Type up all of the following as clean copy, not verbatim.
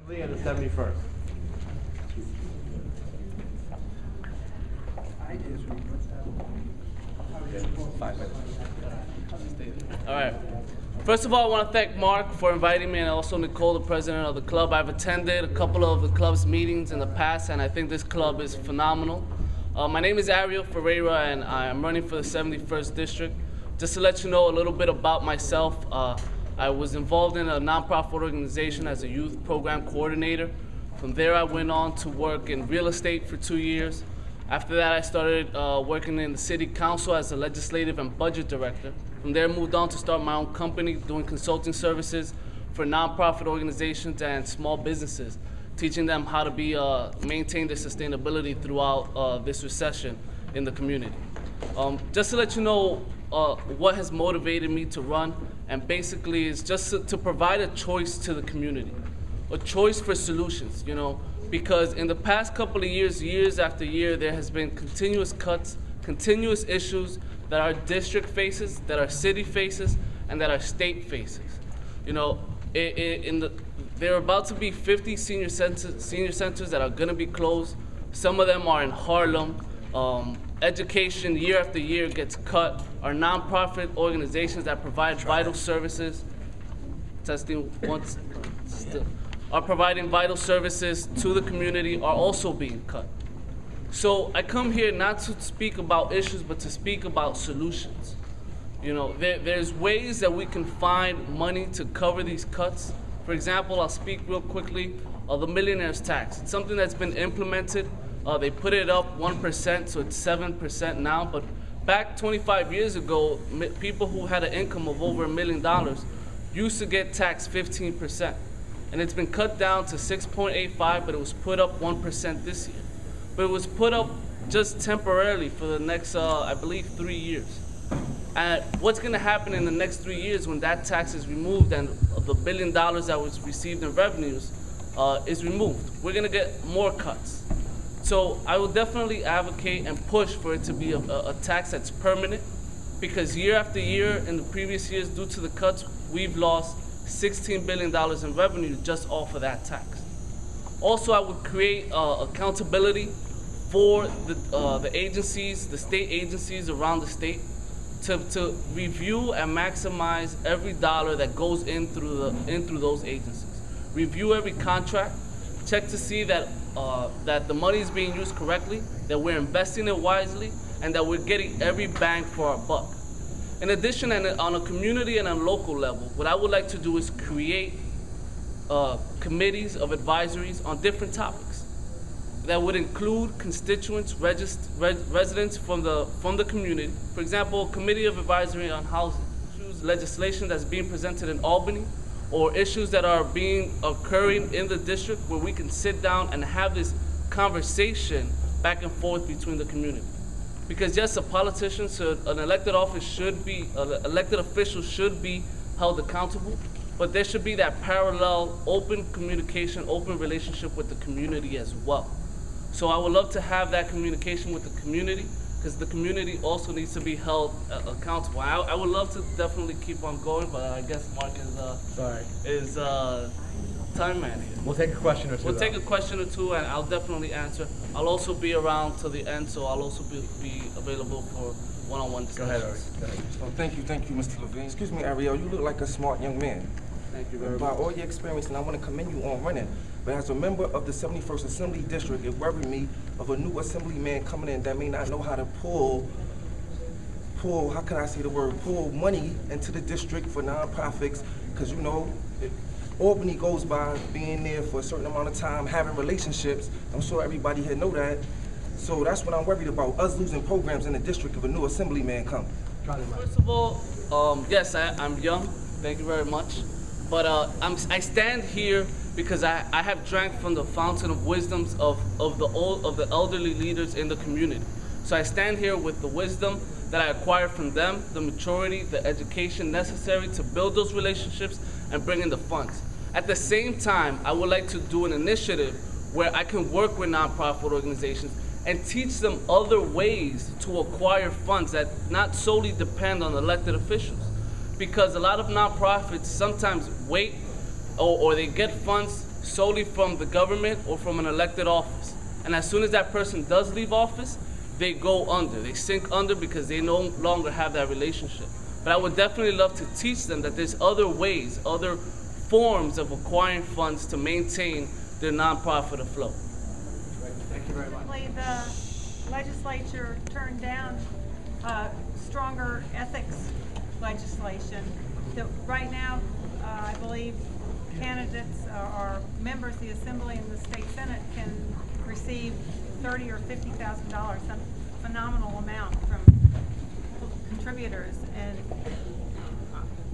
And the 71st. All right. First of all, I want to thank Mark for inviting me, and also Nicole, the president of the club. I've attended a couple of the club's meetings in the past, and I think this club is phenomenal. My name is Ariel Ferreira, and I'm running for the 71st District. Just to let you know a little bit about myself, I was involved in a nonprofit organization as a youth program coordinator. From there, I went on to work in real estate for 2 years. After that, I started working in the city council as a legislative and budget director. From there, I moved on to start my own company doing consulting services for nonprofit organizations and small businesses, teaching them how to maintain their sustainability throughout this recession in the community. Just to let you know what has motivated me to run, and basically it's just to provide a choice to the community, a choice for solutions, you know, because in the past couple of years, years after year, there has been continuous cuts, continuous issues that our district faces, that our city faces, and that our state faces. You know, there are about to be 50 senior centers that are going to be closed. Some of them are in Harlem. Education year after year gets cut. Our nonprofit organizations that provide vital services, are providing vital services to the community are also being cut. So I come here not to speak about issues, but to speak about solutions. You know, there's ways that we can find money to cover these cuts. For example, I'll speak real quickly of the millionaire's tax. It's something that's been implemented. They put it up 1%, so it's 7% now. But back 25 years ago, people who had an income of over $1 million used to get taxed 15%. And it's been cut down to 6.85, but it was put up 1% this year. But it was put up just temporarily for the next, I believe, 3 years. And what's going to happen in the next 3 years when that tax is removed and the $1 billion that was received in revenues is removed? We're going to get more cuts. So I will definitely advocate and push for it to be a tax that's permanent, because year after year in the previous years, due to the cuts, we've lost $16 billion in revenue just off of that tax. Also, I would create accountability for the agencies, the state agencies around the state, to review and maximize every dollar that goes in through those agencies. Review every contract, check to see that that the money is being used correctly, that we're investing it wisely, and that we're getting every bang for our buck. In addition, and on a community and a local level, what I would like to do is create committees of advisories on different topics that would include constituents, residents from the community. For example, a committee of advisory on housing, issues, legislation that's being presented in Albany, or issues that are occurring in the district, where we can sit down and have this conversation back and forth between the community. Because yes, a politician an elected official should be held accountable, but there should be that parallel, open communication, open relationship with the community as well. So I would love to have that communication with the community, because the community also needs to be held accountable. I would love to definitely keep on going, but I guess Mark is time man here. We'll take a question or two. We'll take a question or two, and I'll definitely answer. I'll also be around till the end, so I'll also be available for one-on-one discussions. Go ahead, Ariel. Go ahead. Oh, thank you, Mr. Levine. Excuse me, Ariel, you look like a smart young man. Thank you very much. By all your experience, and I want to commend you on running, but as a member of the 71st Assembly District, it worried me of a new assemblyman coming in that may not know how to pull, how can I say the word, pull money into the district for nonprofits, because you know, Albany goes by being there for a certain amount of time, having relationships. I'm sure everybody here know that. So that's what I'm worried about, us losing programs in the district if a new assemblyman comes. First of all, yes, I'm young. Thank you very much. But I stand here because I have drank from the fountain of wisdoms of the elderly leaders in the community. So I stand here with the wisdom that I acquired from them, the maturity, the education necessary to build those relationships and bring in the funds. At the same time, I would like to do an initiative where I can work with nonprofit organizations and teach them other ways to acquire funds that not solely depend on elected officials. Because a lot of nonprofits sometimes wait or they get funds solely from the government or from an elected office. And as soon as that person does leave office, they go under. They sink under because they no longer have that relationship. But I would definitely love to teach them that there's other ways, other forms of acquiring funds to maintain their nonprofit afloat. Thank you very much. The legislature turned down stronger ethics legislation. Right now, I believe candidates or members of the Assembly and the State Senate can receive $30,000 or $50,000, some phenomenal amount from contributors. And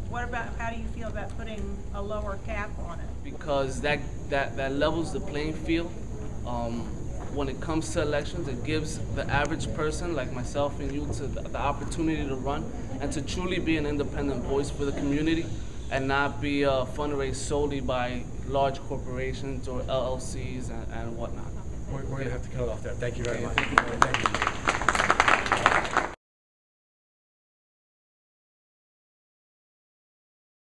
what about, how do you feel about putting a lower cap on it? Because that levels the playing field. When it comes to elections, it gives the average person like myself and you the opportunity to run and to truly be an independent voice for the community and not be fundraised solely by large corporations or LLCs and whatnot. We're going to have to cut it off there. Thank you very much. Thank you.